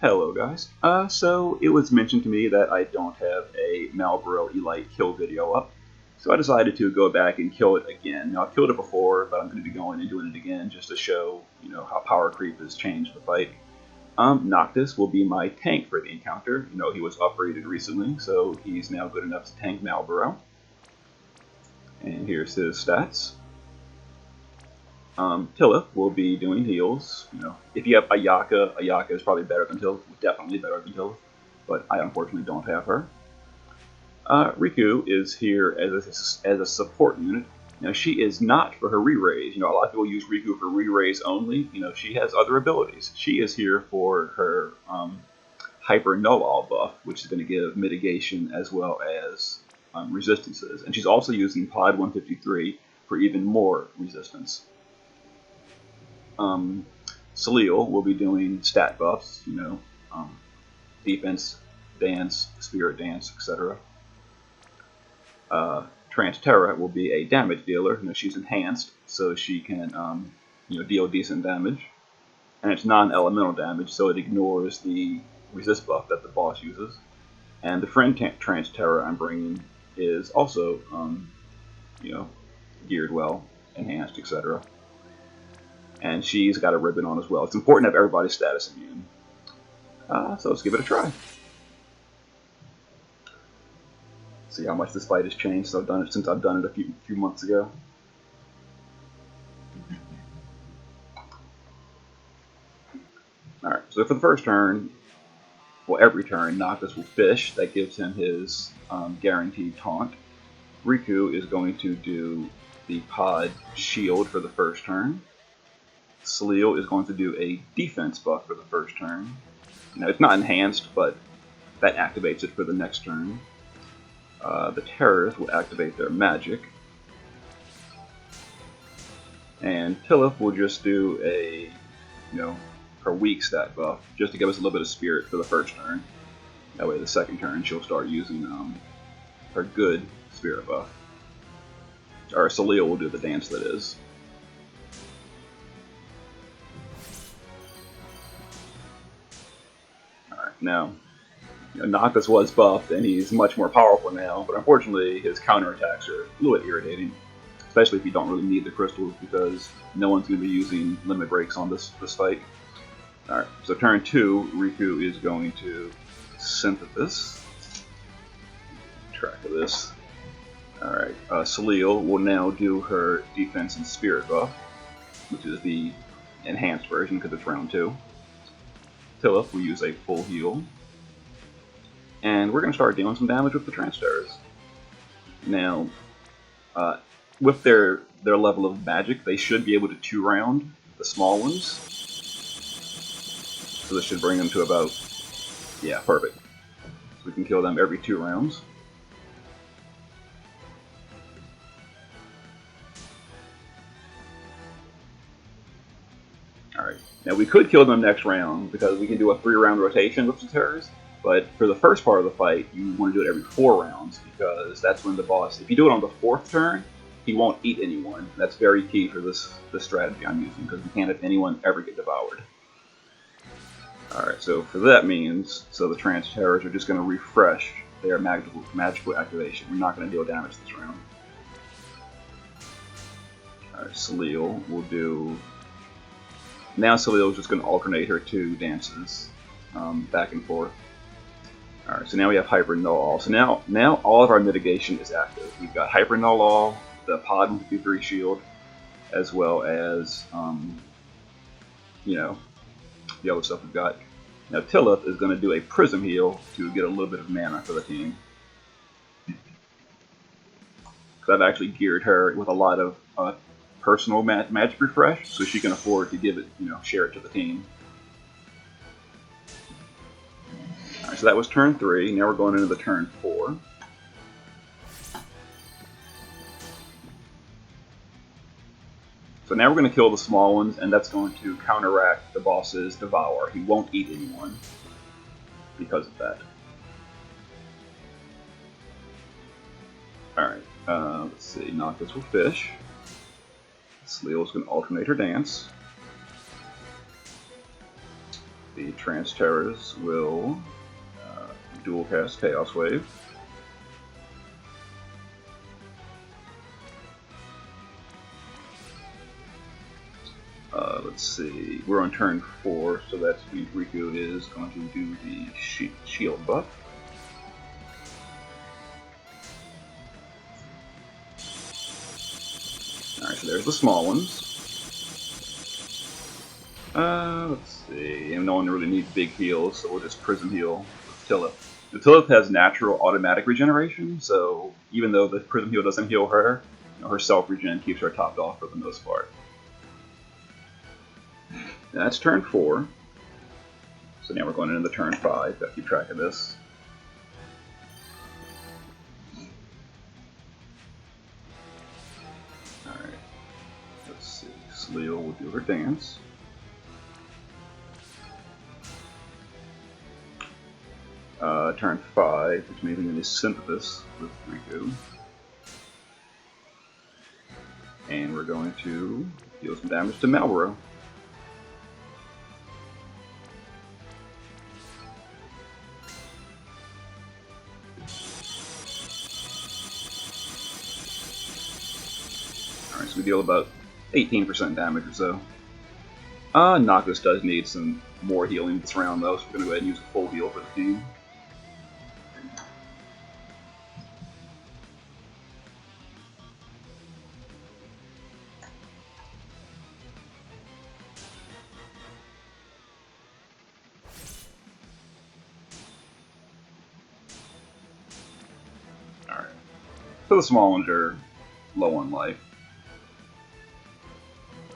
Hello guys. So it was mentioned to me that I don't have a Malboro ELT kill video up, so I decided to go back and kill it again. Now I've killed it before, but I'm going to be going and doing it again just to show, how power creep has changed the fight. Noctis will be my tank for the encounter. He was upgraded recently, so he's now good enough to tank Malboro. And here's his stats. Tillith will be doing heals. If you have Ayaka is probably better than Tillith, definitely better than Tillith, but I unfortunately don't have her. Riku is here as a support unit. Now she is not for her re-raise. A lot of people use Riku for re-raise only. She has other abilities. She is here for her Hyper Null buff, which is going to give mitigation as well as resistances. And she's also using Pod 153 for even more resistance. Salil will be doing stat buffs, defense, dance, spirit dance, etc. Transterra will be a damage dealer. She's enhanced, so she can deal decent damage. And it's non-elemental damage, so it ignores the resist buff that the boss uses. And the friend Transterra I'm bringing is also, geared well, enhanced, etc. And she's got a ribbon on as well. It's important to have everybody's status immune. So let's give it a try. See how much this fight has changed since I've done it a few months ago. Alright, so for the first turn, well, every turn, Noctis will fish. That gives him his guaranteed taunt. Riku is going to do the pod shield for the first turn. Salil is going to do a defense buff for the first turn. It's not enhanced, but that activates it for the next turn. The terrors will activate their magic. And Tillith will just do a, her weak stat buff, just to give us a little bit of spirit for the first turn. That way the second turn she'll start using her good spirit buff. Or Salil will do the dance that is. Now, Noctis was buffed, and he's much more powerful now, but unfortunately his counterattacks are a little bit irritating, especially if you don't really need the crystals, because no one's going to be using limit breaks on this fight. Alright, so turn 2, Riku is going to Synthesis. Track of this. Alright, Salil will now do her defense and spirit buff, which is the enhanced version because it's round 2. Tillith will use a full heal. And we're going to start dealing some damage with the Transterras. Now, with their level of magic, they should be able to 2-round the small ones. So this should bring them to about, yeah, perfect. So we can kill them every 2 rounds. Alright, now we could kill them next round because we can do a 3-round rotation with the terrors, but for the first part of the fight, you want to do it every 4 rounds because that's when the boss, if you do it on the 4th turn, he won't eat anyone. That's very key for this strategy I'm using because we can't have anyone ever get devoured. Alright, so for that means, so the Transterras are just going to refresh their magical activation. We're not going to deal damage this round. Alright, Salil will do... Now Salil is just going to alternate her 2 dances back and forth. Alright, so now we have Hyper Null. So now all of our mitigation is active. We've got Hyper Null, the Pod 153 shield, as well as, the other stuff we've got. Now Tillith is going to do a Prism heal to get a little bit of mana for the team. Because I've actually geared her with a lot of personal magic refresh, so she can afford to give it, share it to the team. Alright, so that was turn 3. Now we're going into the turn 4. So now we're going to kill the small ones, and that's going to counteract the boss's devour. He won't eat anyone because of that. Alright, let's see. Noctis will fish. Salil's going to alternate her dance. The Trance Terrors will dual cast Chaos Wave. Let's see, we're on turn 4, so that means Riku is going to do the shield buff. Alright, so there's the small ones. Let's see, and no one really needs big heals, so we'll just Prism Heal with Tillip. The Tillip has natural automatic regeneration, so even though the Prism Heal doesn't heal her, her self-regen keeps her topped off for the most part. That's turn 4. So now we're going into turn 5. Gotta keep track of this. Alright. Let's see. Sleal will do her dance. Turn 5, which means we're going to Synthesis with Riku. And we're going to deal some damage to Malboro. Alright, so we deal about 18% damage or so. Noctis does need some more healing this round though, so we're going to go ahead and use a full heal for the team. Alright, so the small ones are low on life.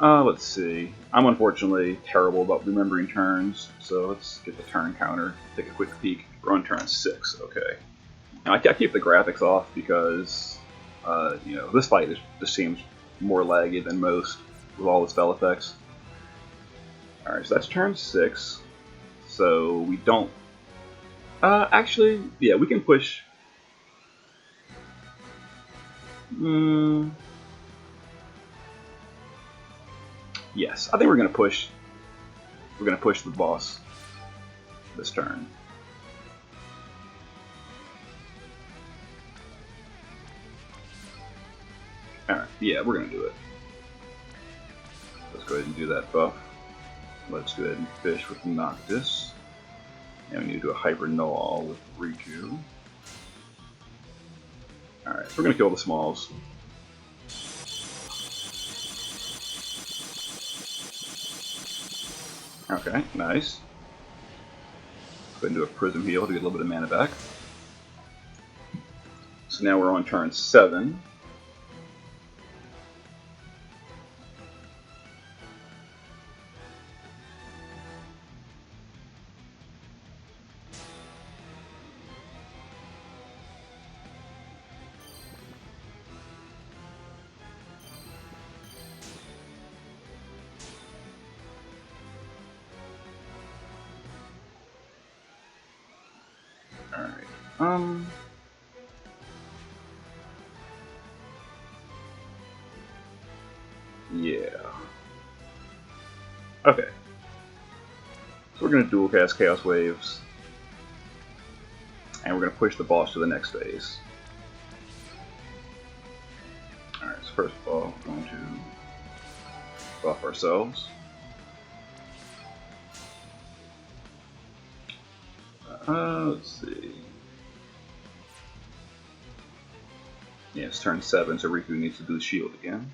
Let's see. I'm unfortunately terrible about remembering turns, so let's get the turn counter, take a quick peek. We're on turn 6, okay. Now, I keep the graphics off because, this fight just seems more laggy than most with all the spell effects. Alright, so that's turn 6. So we don't... actually, yeah, we can push... Yes, I think we're gonna push. We're gonna push the boss this turn. Alright, yeah, we're gonna do it. Let's go ahead and do that buff. Let's go ahead and fish with Noctis. And we need to do a Hyper Null with Riku. Alright, so we're gonna kill the smalls. Okay, nice. Go ahead and do a Prism Heal to get a little bit of mana back. So now we're on turn 7. Alright, yeah. Okay. So we're going to dual cast Chaos Waves. And we're going to push the boss to the next phase. Alright, so first of all, we're going to buff ourselves. Let's see. Yeah, it's turn 7, so Riku needs to do the shield again.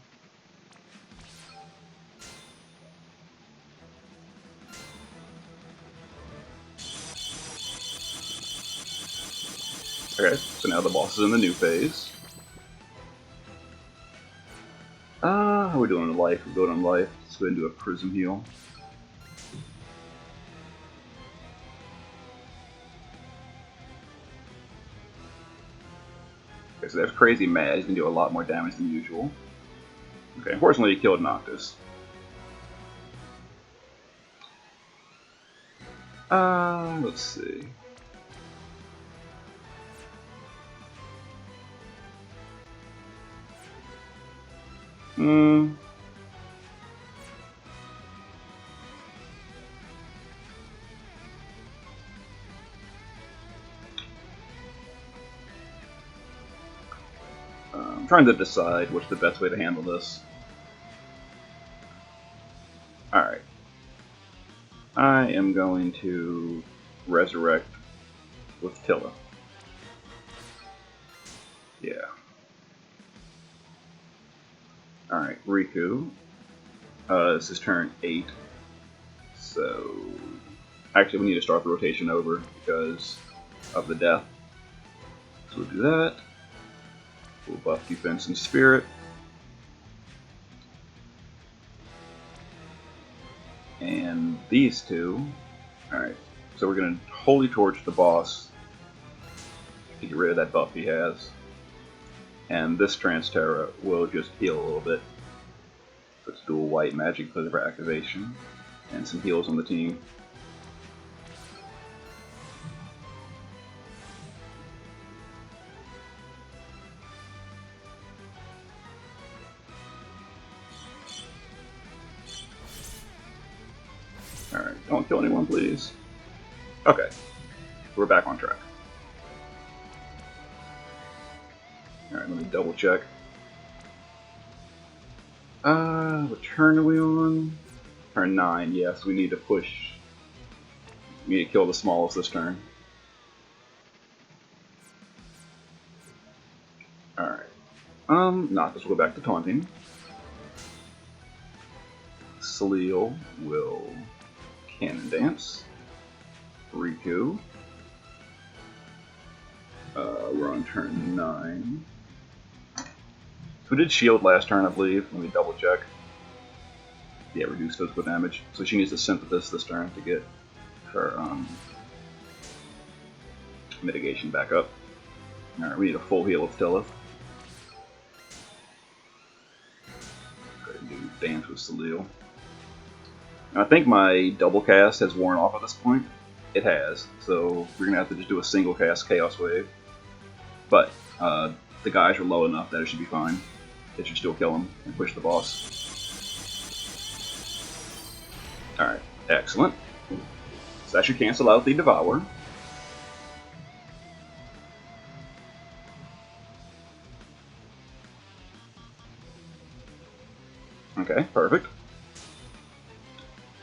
Okay, so now the boss is in the new phase. How are we doing in life? We're good on life. Let's go ahead and do a Prism Heal. Okay, so there's Crazy Mad. He's going to do a lot more damage than usual. Okay, unfortunately he killed Noctis. Let's see. trying to decide what's the best way to handle this. Alright. I am going to resurrect with Tilla. Yeah. Alright, Riku. This is turn 8. So... Actually, we need to start the rotation over because of the death. So we'll do that. We'll buff defense and spirit. And these two. Alright, so we're going to Holy Torch the boss to get rid of that buff he has. And this Transterra will just heal a little bit. So it's dual white magic for activation. And some heals on the team. Alright, don't kill anyone, please. Okay, we're back on track. Alright, let me double check. What turn are we on? Turn 9, yes, we need to push. We need to kill the smallest this turn. Alright. Noctis will go back to taunting. Salil will Cannon Dance. Riku. We're on turn 9. So we did shield last turn, I believe. Let me double check. Yeah, reduce physical damage. So she needs to Synthesis this turn to get her mitigation back up. Alright, we need a full heal of Tilla. Go ahead and do Dance with Salil. I think my double cast has worn off at this point. It has, so we're going to have to just do a single cast Chaos Wave. But the guys are low enough that it should be fine. It should still kill him and push the boss. Alright, excellent. So that should cancel out the Devour. Okay, perfect.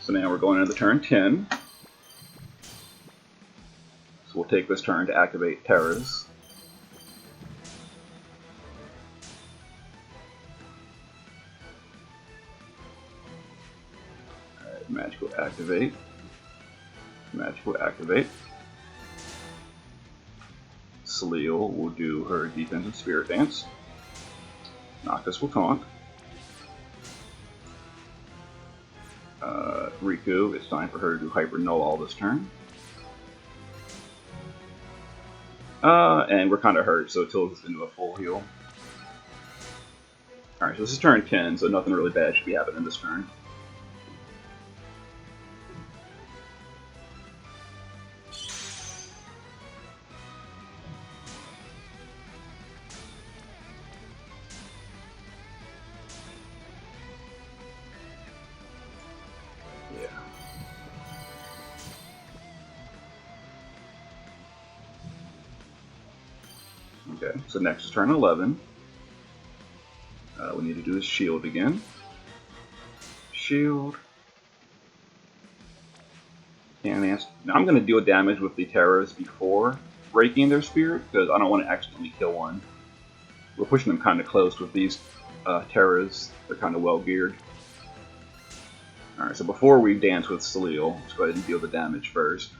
So now we're going into turn 10. So we'll take this turn to activate Terras. Alright, Magical Activate. Magical Activate. Salil will do her Defensive Spirit Dance. Noctis will taunt. Riku, it's time for her to do Hyper Null all this turn. And we're kind of hurt, so Tilla's into a full heal. Alright, so this is turn 10, so nothing really bad should be happening this turn. Okay, so next is turn 11. We need to do his shield again. Shield. Now I'm going to deal damage with the Terras before breaking their spirit, because I don't want to accidentally kill one. We're pushing them kind of close with these Terras. They're kind of well geared. Alright, so before we dance with Salil, let's go ahead and deal the damage first.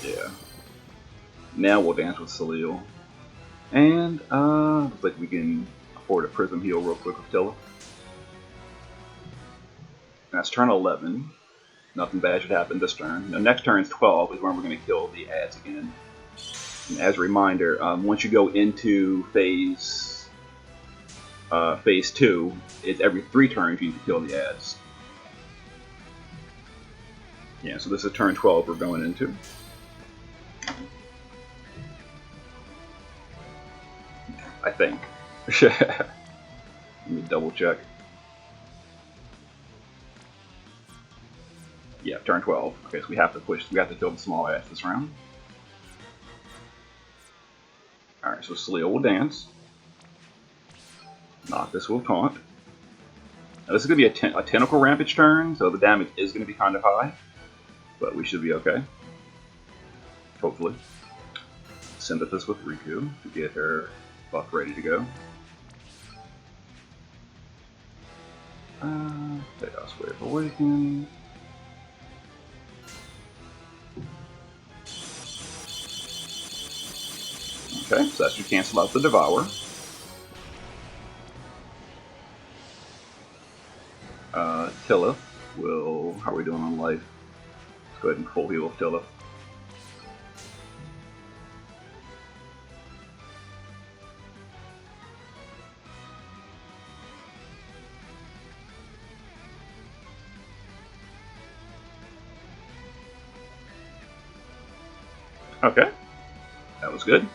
Yeah. Now we'll dance with Salil. And, looks like we can afford a Prism heal real quick with Tilla. That's turn 11. Nothing bad should happen this turn. Now, next turn's 12 is when we're going to kill the ads again. And as a reminder, once you go into phase 2, it's every 3 turns you need to kill the ads. Yeah, so this is turn 12 we're going into. I think. Let me double check. Yeah, turn 12. Okay, so we have to kill the small ads this round. So Sleal will dance. Noctis will taunt. Now this is going to be a Tentacle Rampage turn, so the damage is going to be kind of high. But we should be okay. Hopefully. Sympathist with Riku to get her buff ready to go. Chaos Wave Awaken. Okay, so that should cancel out the Devour. Tillith will... How are we doing on life? Let's go ahead and full heal Tillith. Okay, that was good.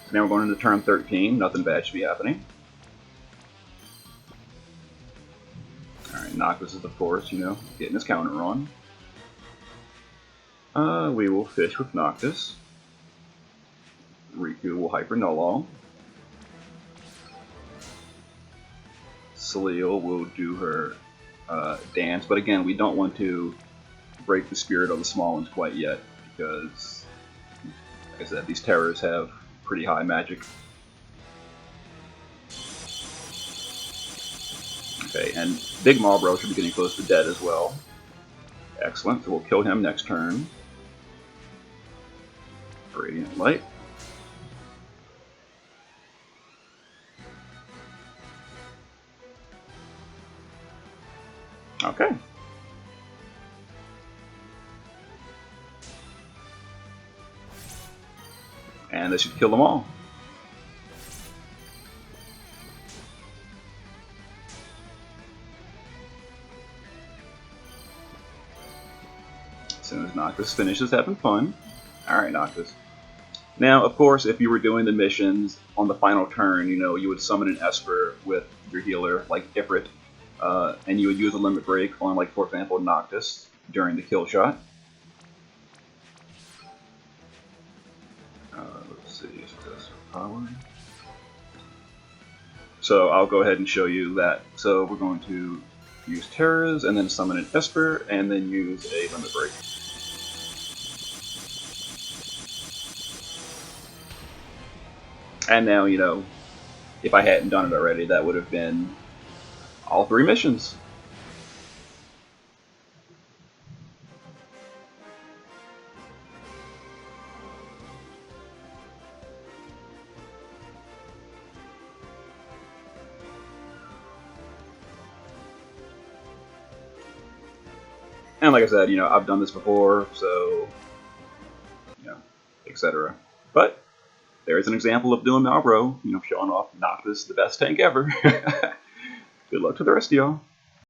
So now we're going into turn 13. Nothing bad should be happening. Alright, Noctis is, of course, you know, getting his counter on. We will fish with Noctis. Riku will Hyper Null. Sleal will do her dance, but again, we don't want to break the spirit of the small ones quite yet, because, like I said, these terrors have pretty high magic. Okay, and Big Malboro should be getting close to dead as well. Excellent, so we'll kill him next turn. Radiant Light. Okay. And this should kill them all. As soon as Noctis finishes having fun. Alright, Noctis. Now, of course, if you were doing the missions on the final turn, you know, you would summon an Esper with your healer, like Ifrit, and you would use a Limit Break on, like, for example, Noctis during the kill shot. Let's see, success power. So I'll go ahead and show you that. So we're going to use Terras, and then summon an Esper, and then use a Limit Break. And now, you know, if I hadn't done it already, that would have been all 3 missions. And like I said, you know, I've done this before, so, you know, etc. But there's an example of doing Malboro, you know, showing off Noctis, the best tank ever. Good luck to the rest of y'all.